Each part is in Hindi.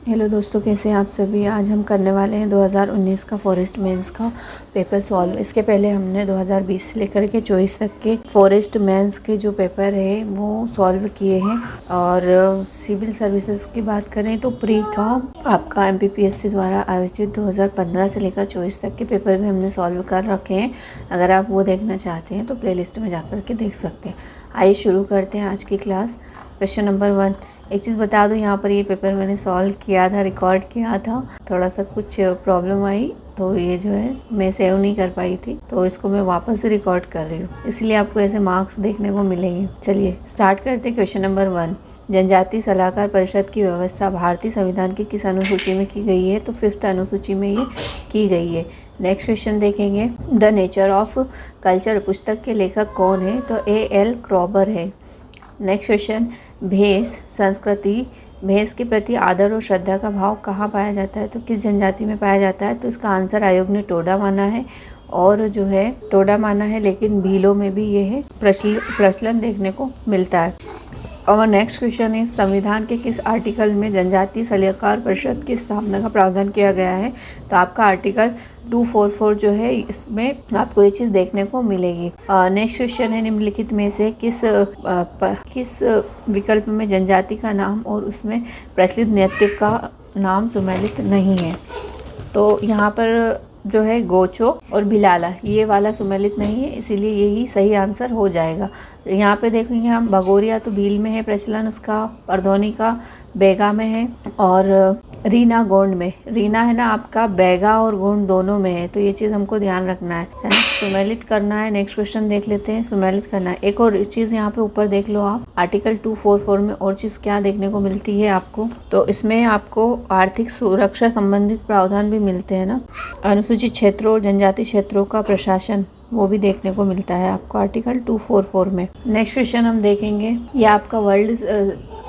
हेलो दोस्तों, कैसे हैं आप सभी। आज हम करने वाले हैं 2019 का फॉरेस्ट मेंस का पेपर सॉल्व। इसके पहले हमने 2020 से लेकर के 24 तक के फॉरेस्ट मेंस के जो पेपर है वो सॉल्व किए हैं। और सिविल सर्विसेज की बात करें तो प्री का आपका एमपीपीएससी द्वारा आयोजित 2015 से लेकर 24 तक के पेपर भी हमने सॉल्व कर रखे हैं। अगर आप वो देखना चाहते हैं तो प्लेलिस्ट में जाकर के देख सकते हैं। आइए शुरू करते हैं आज की क्लास। Question number 1। एक चीज़ बता दूं, यहाँ पर ये पेपर मैंने सॉल्व किया था, रिकॉर्ड किया था। थोड़ा सा कुछ प्रॉब्लम आई तो ये जो है मैं सेव नहीं कर पाई थी, तो इसको मैं वापस से रिकॉर्ड कर रही हूँ, इसलिए आपको ऐसे मार्क्स देखने को मिलेंगे। चलिए स्टार्ट करते हैं। Question number 1। जनजातीय सलाहकार परिषद की व्यवस्था भारतीय संविधान की किस अनुसूची में की गई है? तो 5th अनुसूची में ये की गई है। नेक्स्ट क्वेश्चन देखेंगे। द नेचर ऑफ कल्चर पुस्तक के लेखक कौन है? तो A.L. क्रॉबर है। Next question. भेष संस्कृति, भेष के प्रति आदर और श्रद्धा का भाव कहाँ पाया जाता है? तो किस जनजाति में पाया जाता है? तो इसका आंसर आयोग ने टोडा माना है, और जो है टोडा माना है, लेकिन भीलों में भी ये है प्रचलन देखने को मिलता है। और नेक्स्ट क्वेश्चन है, संविधान के किस आर्टिकल में जनजातीय सलाहकार परिषद की स्थापना का प्रावधान किया गया है? तो आपका आर्टिकल 244 जो है, इसमें आपको ये चीज़ देखने को मिलेगी। नेक्स्ट क्वेश्चन है, निम्नलिखित में से किस विकल्प में जनजाति का नाम और उसमें प्रचलित नृत्य का नाम सम्मिलित नहीं है? तो यहाँ पर जो है गोचो और भिलाला, ये वाला सम्मिलित नहीं है, इसीलिए यही सही आंसर हो जाएगा। यहाँ पे देखेंगे हम, भगोरिया तो भील में है प्रचलन उसका, परधौनी का बैगा में है, और रीना गोंड में। रीना है ना आपका, बैगा और गोंड दोनों में है, तो ये चीज़ हमको ध्यान रखना है ना, सम्मिलित करना है। नेक्स्ट क्वेश्चन देख लेते हैं, सम्मिलित करना है। एक और चीज़ यहाँ पे ऊपर देख लो आप, आर्टिकल 244 में और चीज़ क्या देखने को मिलती है आपको? तो इसमें आपको आर्थिक सुरक्षा संबंधित प्रावधान भी मिलते हैं ना, अनुसूचित क्षेत्रों और जनजाति क्षेत्रों का प्रशासन, वो भी देखने को मिलता है आपको आर्टिकल 244 में। नेक्स्ट क्वेश्चन हम देखेंगे, ये आपका वर्ल्ड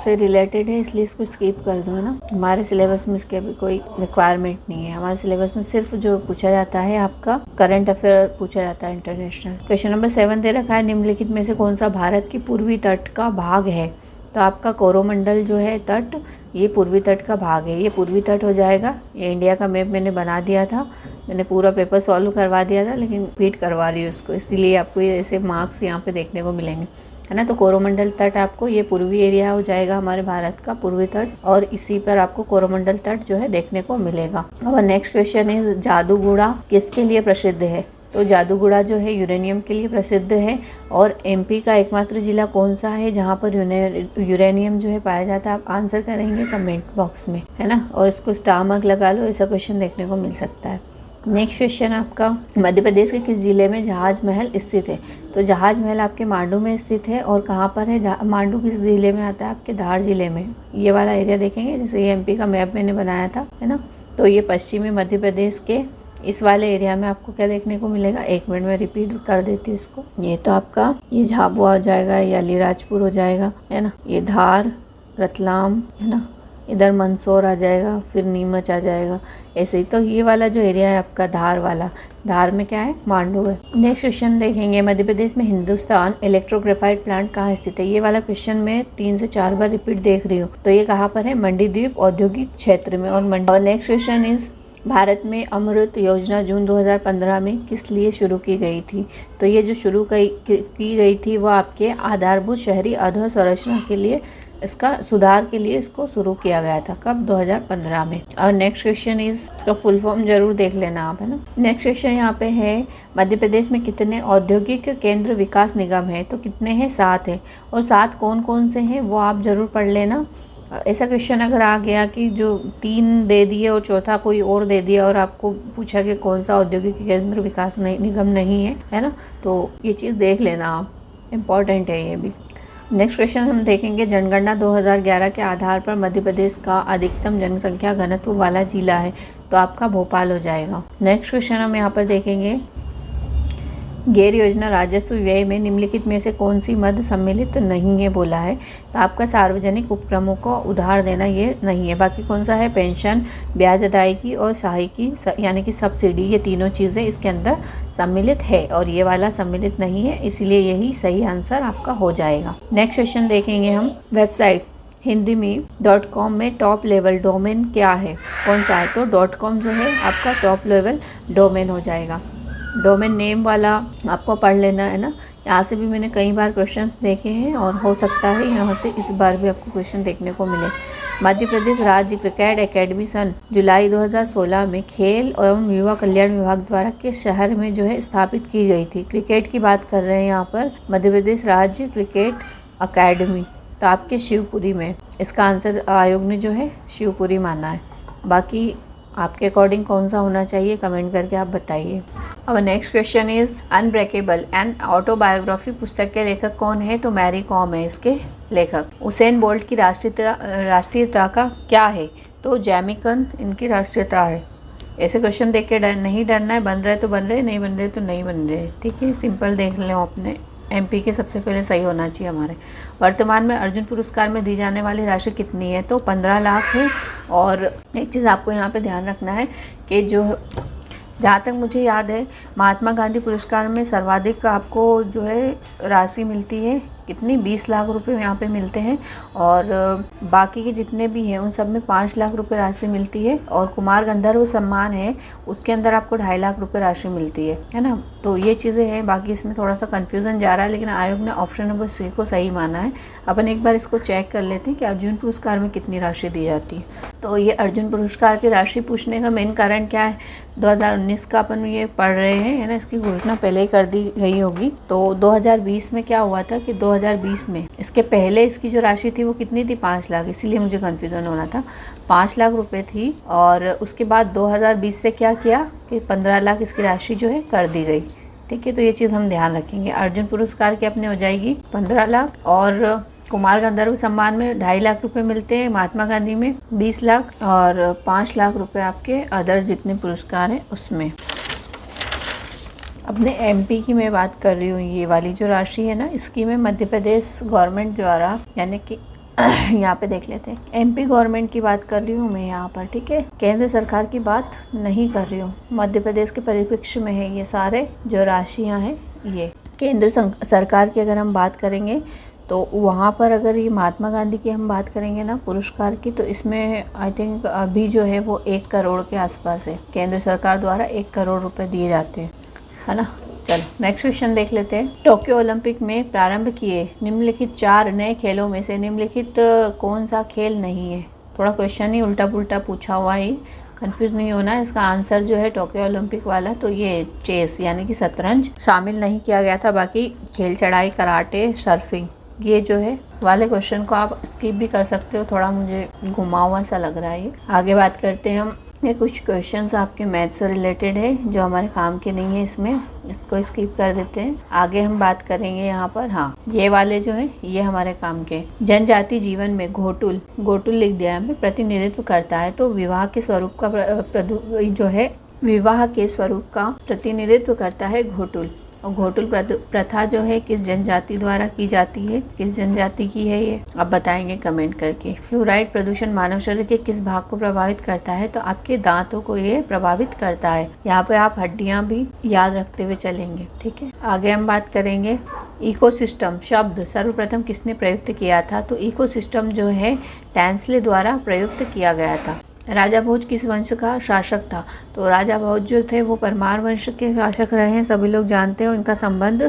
से रिलेटेड है, इसलिए इसको स्किप कर दो, है ना। हमारे सिलेबस में इसके अभी कोई रिक्वायरमेंट नहीं है। हमारे सिलेबस में सिर्फ जो पूछा जाता है आपका करंट अफेयर पूछा जाता है, इंटरनेशनल। क्वेश्चन नंबर 7 दे रखा है, निम्नलिखित में से कौन सा भारत की पूर्वी तट का भाग है? तो आपका कोरोमंडल जो है तट, ये पूर्वी तट का भाग है, ये पूर्वी तट हो जाएगा। ये इंडिया का मैप मैंने बना दिया था, मैंने पूरा पेपर सॉल्व करवा दिया था, लेकिन रिपीट करवा रही हूँ इसको, इसीलिए आपको ये ऐसे मार्क्स यहाँ पे देखने को मिलेंगे, है ना। तो कोरोमंडल तट आपको, ये पूर्वी एरिया हो जाएगा हमारे भारत का पूर्वी तट, और इसी पर आपको कोरोमंडल तट जो है देखने को मिलेगा। और नेक्स्ट क्वेश्चन है, जादूगुड़ा किसके लिए प्रसिद्ध है? तो जादूगुड़ा जो है यूरेनियम के लिए प्रसिद्ध है। और एमपी का एकमात्र जिला कौन सा है जहाँ पर यूरेनियम जो है पाया जाता है? आप आंसर करेंगे कमेंट बॉक्स में, है ना, और इसको स्टार मार्क लगा लो, ऐसा क्वेश्चन देखने को मिल सकता है। नेक्स्ट क्वेश्चन आपका, मध्य प्रदेश के किस जिले में जहाज महल स्थित है? तो जहाज महल आपके मांडू में स्थित है, और कहाँ पर है? मांडू किस जिले में आता है? आपके धार जिले में। ये वाला एरिया देखेंगे, जैसे ये एमपी का मैप मैंने बनाया था, है ना, तो ये पश्चिमी मध्य प्रदेश के इस वाले एरिया में आपको क्या देखने को मिलेगा? 1 मिनट में रिपीट कर देती हूँ इसको। ये तो आपका ये झाबुआ हो जाएगा, ये अलीराजपुर हो जाएगा, है ना, ये धार, रतलाम, है ना, इधर मंदसौर आ जाएगा, फिर नीमच आ जाएगा, ऐसे ही। तो ये वाला जो एरिया है आपका धार वाला, धार में क्या है? मांडू है। नेक्स्ट क्वेश्चन देखेंगे, मध्य प्रदेश में हिंदुस्तान इलेक्ट्रोग्राफाइट प्लांट कहाँ स्थित है? ये वाला क्वेश्चन मैं 3 से 4 बार रिपीट देख रही हूँ, तो ये कहाँ पर है? मंडीदीप औद्योगिक क्षेत्र में। और नेक्स्ट क्वेश्चन इज, भारत में अमृत योजना जून 2015 में किस लिए शुरू की गई थी? तो ये जो शुरू की गई थी वो आपके आधारभूत शहरी अधोसंरचना के लिए, इसका सुधार के लिए इसको शुरू किया गया था। कब? 2015 में। और नेक्स्ट क्वेश्चन इज, इसका फुल फॉर्म जरूर देख लेना आप, है ना। नेक्स्ट क्वेश्चन यहाँ पे है, मध्य प्रदेश में कितने औद्योगिक केंद्र विकास निगम है? तो कितने हैं? 7 है। और 7 कौन कौन से हैं वो आप जरूर पढ़ लेना। ऐसा क्वेश्चन अगर आ गया कि जो 3 दे दिए और चौथा कोई और दे दिया, और आपको पूछा कि कौन सा औद्योगिक केंद्र विकास निगम नहीं है ना, तो ये चीज़ देख लेना आप, इम्पॉर्टेंट है ये भी। नेक्स्ट क्वेश्चन हम देखेंगे, जनगणना 2011 के आधार पर मध्य प्रदेश का अधिकतम जनसंख्या घनत्व वाला जिला है? तो आपका भोपाल हो जाएगा। नेक्स्ट क्वेश्चन हम यहाँ पर देखेंगे, गैर योजना राजस्व व्यय में निम्नलिखित में से कौन सी मद सम्मिलित नहीं है बोला है? तो आपका सार्वजनिक उपक्रमों को उधार देना ये नहीं है। बाकी कौन सा है? पेंशन, ब्याज अदायगी और सहायकी यानी कि सब्सिडी, ये तीनों चीज़ें इसके अंदर सम्मिलित है, और ये वाला सम्मिलित नहीं है, इसीलिए यही सही आंसर आपका हो जाएगा। नेक्स्ट क्वेश्चन देखेंगे हम, वेबसाइट हिंदी में .com में टॉप लेवल डोमेन क्या है, कौन सा है? तो .com जो है आपका टॉप लेवल डोमेन हो जाएगा। डोमेन नेम वाला आपको पढ़ लेना है ना। यहाँ से भी मैंने कई बार क्वेश्चंस देखे हैं और हो सकता है यहाँ से इस बार भी आपको क्वेश्चन देखने को मिले। मध्य प्रदेश राज्य क्रिकेट एकेडमी सन जुलाई 2016 में खेल एवं युवा कल्याण विभाग द्वारा किस शहर में जो है स्थापित की गई थी? क्रिकेट की बात कर रहे हैं यहाँ पर, मध्य प्रदेश राज्य क्रिकेट अकेडमी, तो आपके शिवपुरी में। इसका आंसर आयोग ने जो है शिवपुरी माना है। बाकी आपके अकॉर्डिंग कौन सा होना चाहिए कमेंट करके आप बताइए। अब next question is unbreakable and autobiography पुस्तक के लेखक कौन है? तो मैरी कॉम है इसके लेखक। उसेन बोल्ट की राष्ट्रीयता का क्या है? तो जैमिकन इनकी राष्ट्रीयता है। ऐसे क्वेश्चन देख के नहीं डरना है, बन रहे तो बन रहे, नहीं बन रहे तो नहीं बन रहे, ठीक है। सिंपल देख लो अपने MP के सबसे पहले सही होना चाहिए हमारे। वर्तमान में अर्जुन पुरस्कार में दी जाने वाली राशि कितनी है? तो 15 लाख है। और एक चीज़ आपको यहाँ पे ध्यान रखना है कि जो जहाँ तक मुझे याद है महात्मा गांधी पुरस्कार में सर्वाधिक आपको जो है राशि मिलती है, कितनी? 20 लाख रुपए यहाँ पे मिलते हैं। और बाकी के जितने भी हैं उन सब में 5 लाख रुपए राशि मिलती है। और कुमार गंधर्व सम्मान है उसके अंदर आपको 2.5 लाख रुपए राशि मिलती है ना। तो ये चीज़ें हैं, बाकी इसमें थोड़ा सा कन्फ्यूज़न जा रहा है, लेकिन आयोग ने ऑप्शन नंबर C को सही माना है। अपन एक बार इसको चेक कर लेते हैं कि अर्जुन पुरस्कार में कितनी राशि दी जाती है। तो ये अर्जुन पुरस्कार की राशि पूछने का मेन कारण क्या है? 2019 का अपन ये पढ़ रहे हैं, है ना। इसकी घोषणा पहले ही कर दी गई होगी। तो 2020 में क्या हुआ था कि 2020 में इसके पहले इसकी जो राशि थी वो कितनी थी? 5 लाख, इसीलिए मुझे कन्फ्यूज़न होना था। 5 लाख रुपए थी। और उसके बाद 2020 से क्या किया कि 15 लाख इसकी राशि जो है कर दी गई, ठीक है। तो ये चीज़ हम ध्यान रखेंगे। अर्जुन पुरस्कार की अपने हो जाएगी 15 लाख, और कुमार गंधर्व सम्मान में 2.5 लाख रुपए मिलते हैं, महात्मा गांधी में 20 लाख, और 5 लाख रुपए आपके अदर जितने पुरस्कार हैं उसमें। अपने MP की मैं बात कर रही हूँ, ये वाली जो राशि है ना, इसकी मैं मध्य प्रदेश गवर्नमेंट द्वारा, यानी कि यहाँ पे देख लेते हैं, MP गवर्नमेंट की बात कर रही हूँ मैं यहाँ पर, ठीक है। केंद्र सरकार की बात नहीं कर रही हूँ। मध्य प्रदेश के परिप्रेक्ष्य में है ये सारे जो राशियाँ हैं। ये केंद्र सरकार की अगर हम बात करेंगे तो वहाँ पर अगर ये महात्मा गांधी की हम बात करेंगे ना पुरस्कार की, तो इसमें आई थिंक अभी जो है वो 1 करोड़ के आसपास है। केंद्र सरकार द्वारा 1 करोड़ रुपए दिए जाते हैं, है ना। चलो नेक्स्ट क्वेश्चन देख लेते हैं। टोक्यो ओलंपिक में प्रारंभ किए निम्नलिखित 4 नए खेलों में से निम्नलिखित कौन सा खेल नहीं है? थोड़ा क्वेश्चन ही उल्टा पुल्टा पूछा हुआ ही, कंफ्यूज नहीं होना। इसका आंसर जो है टोक्यो ओलंपिक वाला, तो ये चेस यानी कि शतरंज शामिल नहीं किया गया था। बाकी खेल चढ़ाई, कराटे, सर्फिंग, ये जो है इस वाले क्वेश्चन को आप स्किप भी कर सकते हो, थोड़ा मुझे घुमा हुआ सा लग रहा है ये। आगे बात करते हैं हम। ये कुछ क्वेश्चंस आपके मैथ से रिलेटेड है जो हमारे काम के नहीं है, इसमें इसको स्किप कर देते हैं। आगे हम बात करेंगे यहाँ पर, हाँ ये वाले जो है ये हमारे काम के। जनजाति जीवन में घोटुल लिख दिया है, प्रतिनिधित्व करता है। तो विवाह के स्वरूप का जो है विवाह के स्वरूप का प्रतिनिधित्व करता है घोटुल। और घोटुल प्रथा जो है किस जनजाति द्वारा की जाती है? किस जनजाति की है ये आप बताएंगे कमेंट करके। फ्लोराइड प्रदूषण मानव शरीर के किस भाग को प्रभावित करता है? तो आपके दांतों को ये प्रभावित करता है। यहाँ पे आप हड्डियाँ भी याद रखते हुए चलेंगे, ठीक है। आगे हम बात करेंगे इकोसिस्टम शब्द सर्वप्रथम किसने प्रयुक्त किया था? तो इकोसिस्टम जो है टैंसले द्वारा प्रयुक्त किया गया था। राजा भोज किस वंश का शासक था? तो राजा भोज जो थे वो परमार वंश के शासक रहे हैं, सभी लोग जानते हो। इनका संबंध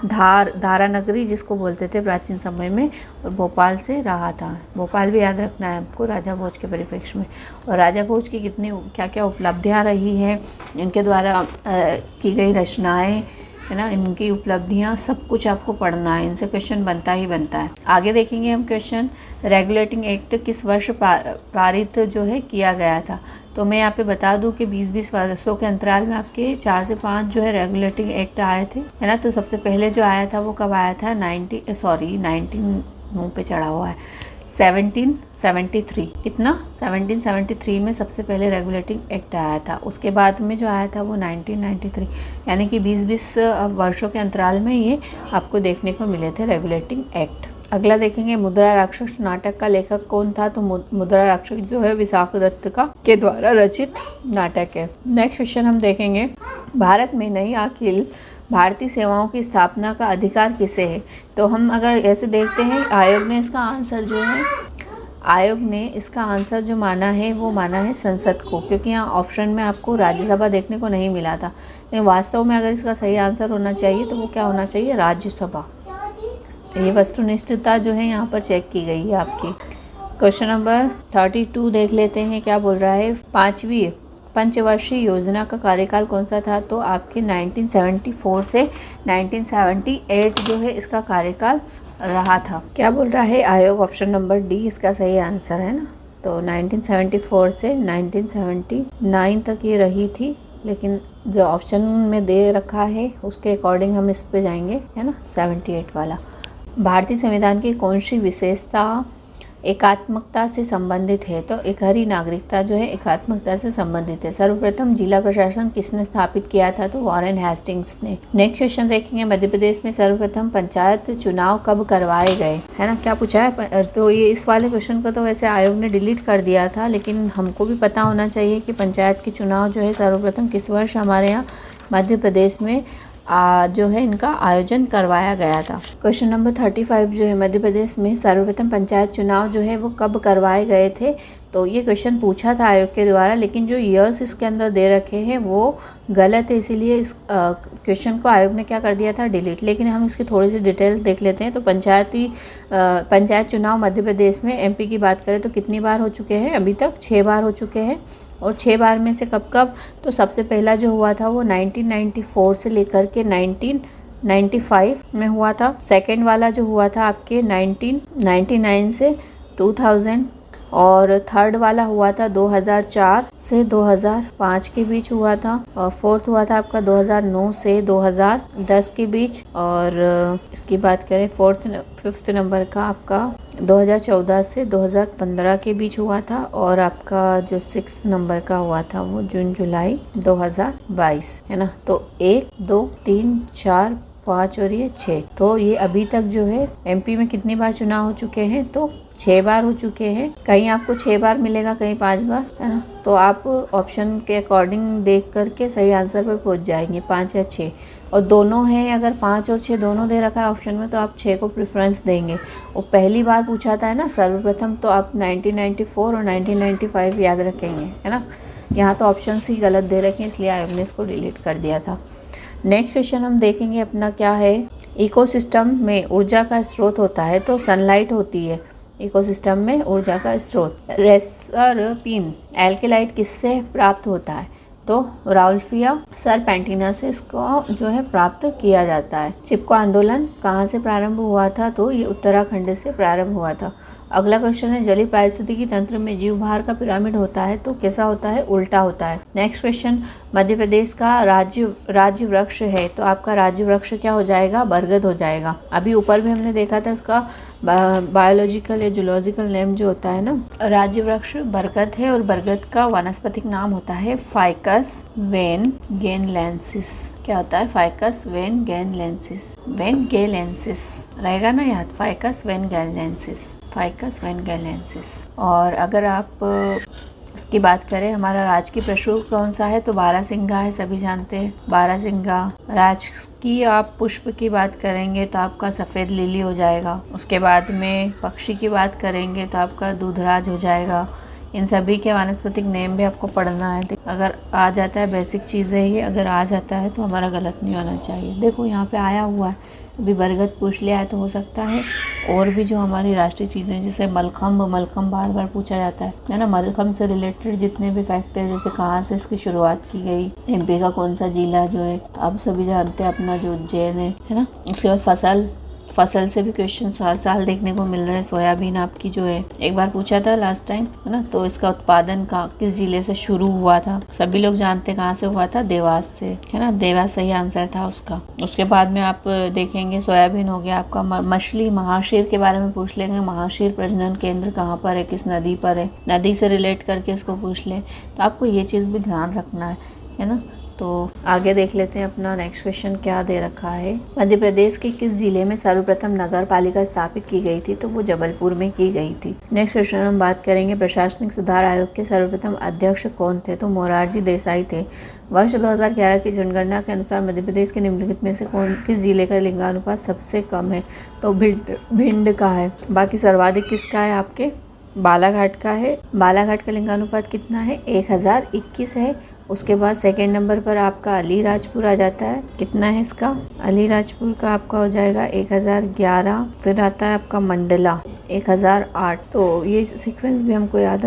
धारा नगरी जिसको बोलते थे प्राचीन समय में, और भोपाल से रहा था। भोपाल भी याद रखना है आपको राजा भोज के परिप्रेक्ष्य में। और राजा भोज की कितनी क्या क्या उपलब्धियाँ रही हैं, इनके द्वारा की गई रचनाएँ, है ना, इनकी उपलब्धियां, सब कुछ आपको पढ़ना है। इनसे क्वेश्चन बनता ही बनता है। आगे देखेंगे हम क्वेश्चन, रेगुलेटिंग एक्ट किस वर्ष पारित जो है किया गया था? तो मैं यहाँ पे बता दूं कि 20-20 वर्षों के अंतराल में आपके 4 से 5 जो है रेगुलेटिंग एक्ट आए थे, है ना। तो सबसे पहले जो आया था वो कब आया था? 19 मुँह पे चढ़ा हुआ है 1773। कितना? 1773 में सबसे पहले रेगुलेटिंग एक्ट आया था। उसके बाद में जो आया था वो 1993, यानी कि 20-20 वर्षों के अंतराल में ये आपको देखने को मिले थे रेगुलेटिंग एक्ट। अगला देखेंगे, मुद्रा राक्षस नाटक का लेखक कौन था? तो मुद्रा राक्षस जो है विशाख दत्त का के द्वारा रचित नाटक है। नेक्स्ट क्वेश्चन हम देखेंगे, भारत में नई अखिल भारतीय सेवाओं की स्थापना का अधिकार किसे है? तो हम अगर ऐसे देखते हैं, आयोग ने इसका आंसर जो है आयोग ने इसका आंसर जो माना है वो माना है संसद को, क्योंकि यहाँ ऑप्शन में आपको राज्यसभा देखने को नहीं मिला था। लेकिन वास्तव में अगर इसका सही आंसर होना चाहिए तो वो क्या होना चाहिए, राज्यसभा। ये वस्तुनिष्ठता जो है यहाँ पर चेक की गई है आपकी। क्वेश्चन नंबर 32 देख लेते हैं क्या बोल रहा है। 5वीं पंचवर्षीय योजना का कार्यकाल कौन सा था, तो आपके 1974 से 1978 जो है इसका कार्यकाल रहा था। क्या बोल रहा है आयोग, ऑप्शन नंबर डी इसका सही आंसर है ना। तो 1974 से 1979 तक ये रही थी, लेकिन जो ऑप्शन में दे रखा है उसके अकॉर्डिंग हम इस पे जाएंगे, है ना, 78 वाला। भारतीय संविधान की कौन सी विशेषता एकात्मकता से संबंधित है, तो एक हरी नागरिकता जो है एकात्मकता से संबंधित है। सर्वप्रथम जिला प्रशासन किसने स्थापित किया था, तो वॉरेन हेस्टिंग्स ने। नेक्स्ट क्वेश्चन देखेंगे, मध्य प्रदेश में सर्वप्रथम पंचायत चुनाव कब करवाए गए, है ना, क्या पूछा है। तो ये इस वाले क्वेश्चन को तो वैसे आयोग ने डिलीट कर दिया था, लेकिन हमको भी पता होना चाहिए कि पंचायत के चुनाव जो है सर्वप्रथम किस वर्ष हमारे यहाँ मध्य प्रदेश में जो है इनका आयोजन करवाया गया था। क्वेश्चन नंबर 35 जो है, मध्य प्रदेश में सर्वप्रथम पंचायत चुनाव जो है वो कब करवाए गए थे, तो ये क्वेश्चन पूछा था आयोग के द्वारा, लेकिन जो ईयर्स इसके अंदर दे रखे हैं वो गलत है, इसीलिए इस क्वेश्चन को आयोग ने क्या कर दिया था, डिलीट। लेकिन हम इसकी थोड़ी सी डिटेल्स देख लेते हैं। तो पंचायत चुनाव मध्य प्रदेश में एमपी की बात करें तो कितनी बार हो चुके हैं, अभी तक 6 बार हो चुके हैं। और 6 बार में से कब कब, तो सबसे पहला जो हुआ था वो 1994 से लेकर के 1995 में हुआ था। सेकंड वाला जो हुआ था आपके 1999 से 2000, और थर्ड वाला हुआ था 2004 से 2005 के बीच हुआ था, और फोर्थ हुआ था आपका 2009 से 2010 के बीच, और इसकी बात करें फिफ्थ नंबर का आपका 2014 से 2015 के बीच हुआ था, और आपका जो 6 नंबर का हुआ था वो जून जुलाई 2022, है ना। तो 1 2 3 4 5 और ये 6, तो ये अभी तक जो है एमपी में कितनी बार चुनाव हो चुके हैं, तो 6 बार हो चुके हैं। कहीं आपको 6 बार मिलेगा, कहीं 5 बार, है ना। तो आप ऑप्शन के अकॉर्डिंग देख करके सही आंसर पर पहुंच जाएंगे, 5 या 6। और दोनों हैं, अगर 5 और 6 दोनों दे रखा है ऑप्शन में तो आप 6 को प्रेफरेंस देंगे। और पहली बार पूछा था, है ना, सर्वप्रथम, तो आप 1994 और 1995 याद रखेंगे, है ना। यहाँ तो ऑप्शन ही गलत दे रखे हैं, इसलिए आयोग ने इसको डिलीट कर दिया था। नेक्स्ट क्वेश्चन हम देखेंगे अपना क्या है। इकोसिस्टम में ऊर्जा का स्रोत होता है, तो सनलाइट होती है इकोसिस्टम में ऊर्जा का स्रोत। रेसरपीन एल्केलाइट किससे प्राप्त होता है, तो राउल्फिया सरपेंटिना से इसको जो है प्राप्त किया जाता है। चिपको आंदोलन कहाँ से प्रारंभ हुआ था, तो ये उत्तराखंड से प्रारंभ हुआ था। अगला क्वेश्चन है, जलीय पारिस्थितिकी तंत्र में जीव भार का पिरामिड होता है, तो कैसा होता है, उल्टा होता है। नेक्स्ट क्वेश्चन, मध्य प्रदेश का राज्य वृक्ष है, तो आपका राज्य वृक्ष क्या हो जाएगा, बरगद हो जाएगा। अभी ऊपर भी हमने देखा था इसका बायोलॉजिकल या जूलॉजिकल नेम जो होता है ना, राज्य वृक्ष बरगद है, और बरगद का वानस्पतिक नाम होता है फाइकस वेनगेनलेंसिस। क्या होता है, फाइकस वेनगेनलेंसिस, वेनगेलेंसिस रहेगा ना याद, फाइकस वेनगेलेंसिस, फाइकस वेनगेलेंसिस। और अगर आप इसकी बात करें, हमारा राजकीय पशु कौन सा है, तो बारहसिंगा है, सभी जानते हैं बारहसिंगा। राजकीय आप पुष्प की बात करेंगे तो आपका सफ़ेद लिली हो जाएगा। उसके बाद में पक्षी की बात करेंगे तो आपका दूधराज हो जाएगा। इन सभी के वानस्पतिक नेम भी आपको पढ़ना है। अगर आ जाता है, बेसिक चीज़ें ये अगर आ जाता है तो हमारा गलत नहीं होना चाहिए। देखो यहाँ पे आया हुआ है, अभी बरगद पूछ लिया है तो हो सकता है और भी जो हमारी राष्ट्रीय चीज़ें, जैसे मलखम्ब बार बार पूछा जाता है ना। मलखम्ब से रिलेटेड जितने भी फैक्ट है, जैसे कहाँ से इसकी शुरुआत की गई, एमपी का कौन सा जिला जो है, आप सभी जानते हैं अपना जो उज्जैन है ना। उसके बाद फसल से भी क्वेश्चन हर साल देखने को मिल रहे हैं। सोयाबीन आपकी जो है एक बार पूछा था लास्ट टाइम, है ना। तो इसका उत्पादन किस जिले से शुरू हुआ था, सभी लोग जानते हैं कहाँ से हुआ था, देवास से, है ना। देवास सही आंसर था उसका। उसके बाद में आप देखेंगे सोयाबीन हो गया आपका। मछली महाशीर के बारे में पूछ लेंगे, महाशीर प्रजनन केंद्र कहाँ पर है, किस नदी पर है, नदी से रिलेट करके इसको पूछ लें, तो आपको ये चीज़ भी ध्यान रखना है ना। तो आगे देख लेते हैं अपना नेक्स्ट क्वेश्चन क्या दे रखा है। मध्य प्रदेश के किस जिले में सर्वप्रथम नगर पालिका स्थापित की गई थी, तो वो जबलपुर में की गई थी। नेक्स्ट क्वेश्चन हम बात करेंगे, प्रशासनिक सुधार आयोग के सर्वप्रथम अध्यक्ष कौन थे, तो मोरारजी देसाई थे। वर्ष 2011 की जनगणना के अनुसार मध्य प्रदेश के निम्नलिखित में से किस जिले का लिंगानुपात सबसे कम है, तो भिंड का है। बाकी सर्वाधिक किसका है आपके, बालाघाट का है। बालाघाट का लिंगानुपात कितना है? 1021 है। उसके बाद सेकंड नंबर पर आपका अलीराजपुर आ जाता है। कितना है इसका? अलीराजपुर का आपका हो जाएगा 1011। फिर आता है आपका मंडला 1008। तो ये सीक्वेंस भी हमको याद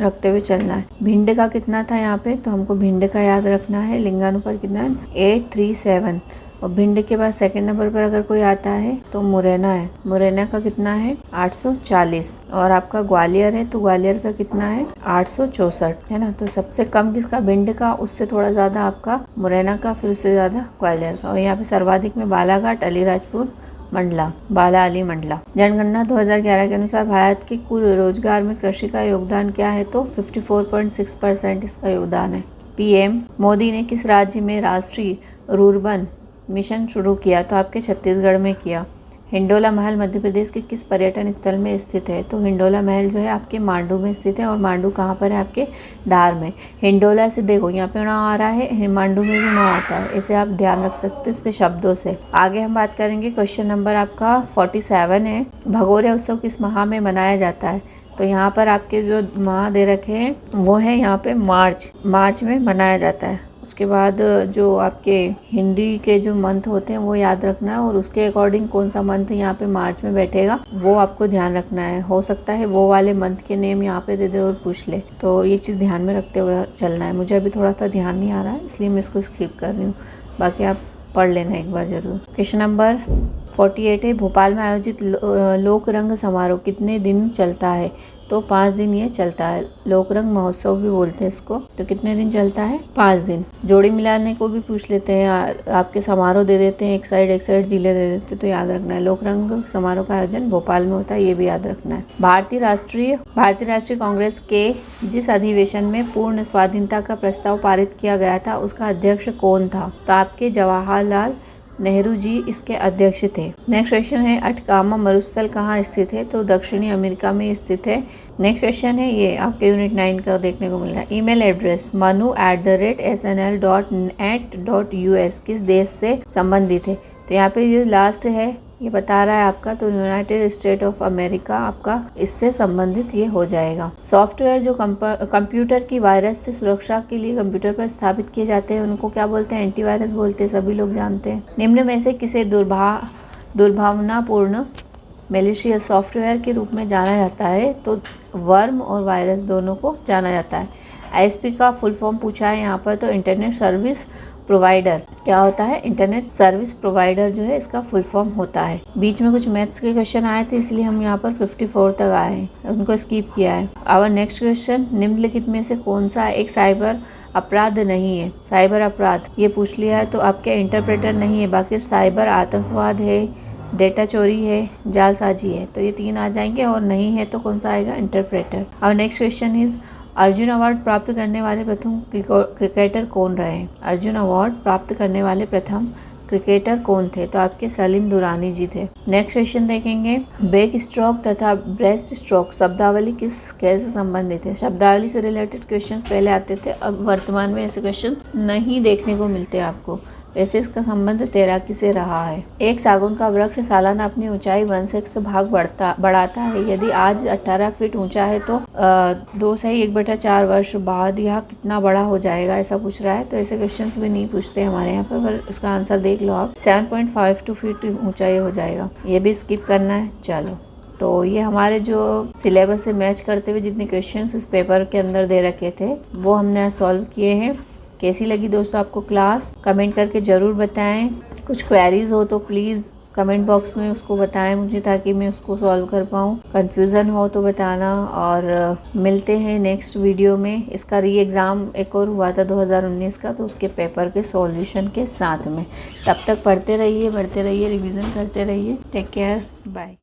रखते हुए चलना है। भिंड का कितना था यहाँ पे? तो हमको भिंड का याद रखना है। लिंगानुपात कितना है? 837। और भिंड के बाद सेकंड नंबर पर अगर कोई आता है तो मुरैना है। मुरैना का कितना है? 840। और आपका ग्वालियर है तो ग्वालियर का कितना है? 864 है ना। तो सबसे कम किसका? भिंड का, उससे थोड़ा ज़्यादा आपका मुरैना का, फिर उससे ज़्यादा ग्वालियर का। और यहाँ पे सर्वाधिक में बालाघाट, अलीराजपुर, मंडला, बाला अली मंडला। जनगणना 2011 के अनुसार भारत के कुल रोजगार में कृषि का योगदान क्या है? तो 54.6% इसका योगदान है। पीएम मोदी ने किस राज्य में राष्ट्रीय रुर्बन मिशन शुरू किया? तो आपके छत्तीसगढ़ में किया। हिंडोला महल मध्य प्रदेश के किस पर्यटन स्थल में स्थित है? तो हिंडोला महल जो है आपके मांडू में स्थित है। और मांडू कहाँ पर है? आपके धार में। हिंडोला से देखो यहाँ पे ना आ रहा है, मांडू में भी ना आता है। इसे आप ध्यान रख सकते हो इसके शब्दों से। आगे हम बात करेंगे, क्वेश्चन नंबर आपका 47 है। भगोरिया उत्सव किस माह में मनाया जाता है? तो यहाँ पर आपके जो माह दे रखे हैं वो है यहाँ पे मार्च में मनाया जाता है। उसके बाद जो आपके हिंदी के जो मंथ होते हैं वो याद रखना है, और उसके अकॉर्डिंग कौन सा मंथ यहाँ पे मार्च में बैठेगा वो आपको ध्यान रखना है। हो सकता है वो वाले मंथ के नेम यहाँ पे दे दे और पूछ ले, तो ये चीज़ ध्यान में रखते हुए चलना है। मुझे अभी थोड़ा सा ध्यान नहीं आ रहा है इसलिए मैं इसको स्किप कर रही हूँ, बाकी आप पढ़ लेना एक बार जरूर। क्वेश्चन नंबर 48 है। भोपाल में आयोजित लोक रंग समारोह कितने दिन चलता है? तो 5 दिन ये चलता है। लोक रंग महोत्सव भी बोलते हैं इसको। तो कितने दिन चलता है? 5 दिन। जोड़ी मिलाने को भी पूछ लेते हैं, आपके समारोह दे देते हैं, एक साइड जिले दे देते हैं, तो याद रखना है। लोक रंग समारोह का आयोजन भोपाल में होता है, ये भी याद रखना है। भारतीय राष्ट्रीय कांग्रेस के जिस अधिवेशन में पूर्ण स्वाधीनता का प्रस्ताव पारित किया गया था उसका अध्यक्ष कौन था? तो आपके जवाहरलाल नेहरू जी इसके अध्यक्ष थे। नेक्स्ट क्वेश्चन है, अटकामा मरुस्थल कहाँ स्थित है? तो दक्षिणी अमेरिका में स्थित है। नेक्स्ट क्वेश्चन है, ये आपके यूनिट 9 का देखने को मिल रहा है। ईमेल एड्रेस manu@snl.net.us किस देश से संबंधित है? तो यहाँ पे ये लास्ट है, ये बता रहा है आपका, तो यूनाइटेड स्टेट ऑफ अमेरिका आपका इससे संबंधित ये हो जाएगा। सॉफ्टवेयर जो कंप्यूटर की वायरस से सुरक्षा के लिए कंप्यूटर पर स्थापित किए जाते हैं उनको क्या बोलते हैं? एंटीवायरस बोलते हैं, सभी लोग जानते हैं। निम्न में से किसे दुर्भावनापूर्ण मैलिशियस सॉफ्टवेयर के रूप में जाना जाता है? तो वर्म और वायरस दोनों को जाना जाता है। आईएसपी का फुल फॉर्म पूछा है यहाँ पर, तो इंटरनेट सर्विस प्रोवाइडर क्या होता है? इंटरनेट सर्विस प्रोवाइडर जो है इसका फुल फॉर्म होता है। बीच में कुछ मैथ्स के क्वेश्चन आए थे इसलिए हम यहाँ पर 54 तक आए हैं, उनको स्किप किया है। आवर नेक्स्ट क्वेश्चन, निम्नलिखित में से कौन सा एक साइबर अपराध नहीं है? साइबर अपराध ये पूछ लिया है, तो आपके इंटरप्रेटर नहीं है, बाकी साइबर आतंकवाद है, डेटा चोरी है, जालसाजी है, तो ये 3 आ जाएंगे। और नहीं है तो कौन सा आएगा? Interpreter. Our next question is, Arjun award प्राप्त करने वाले प्रथम क्रिकेटर कौन रहे? अर्जुन अवार्ड प्राप्त करने वाले प्रथम क्रिकेटर कौन थे? तो आपके सलीम दुरानी जी थे। नेक्स्ट क्वेश्चन देखेंगे, बैक स्ट्रोक तथा ब्रेस्ट स्ट्रोक शब्दावली कैसे संबंधित है? शब्दावली से रिलेटेड क्वेश्चंस पहले आते थे, अब वर्तमान में ऐसे क्वेश्चन नहीं देखने को मिलते आपको। वैसे इसका संबंध तैराकी से रहा है। एक सागौन का वृक्ष सालाना अपनी ऊंचाई 1 से 1 भाग बढ़ाता है। यदि आज 18 फीट ऊंचा है तो 2 से 1/4 वर्ष बाद यह कितना बड़ा हो जाएगा? ऐसा पूछ रहा है। तो ऐसे क्वेश्चंस भी नहीं पूछते हमारे यहाँ पर इसका आंसर देख लो आप, 7.52 फीट ऊंचाई हो जाएगा। ये भी स्किप करना है। चलो, तो ये हमारे जो सिलेबस से मैच करते हुए जितने क्वेश्चंस इस पेपर के अंदर दे रखे थे वो हमने सॉल्व किए हैं। कैसी लगी दोस्तों आपको क्लास? कमेंट करके ज़रूर बताएं। कुछ क्वेरीज हो तो प्लीज़ कमेंट बॉक्स में उसको बताएं मुझे, ताकि मैं उसको सॉल्व कर पाऊँ। कन्फ्यूज़न हो तो बताना, और मिलते हैं नेक्स्ट वीडियो में। इसका री एग्ज़ाम एक और हुआ था 2019 का, तो उसके पेपर के सॉल्यूशन के साथ में। तब तक पढ़ते रहिए, बढ़ते रहिए, रिवीजन करते रहिए। Take care, bye.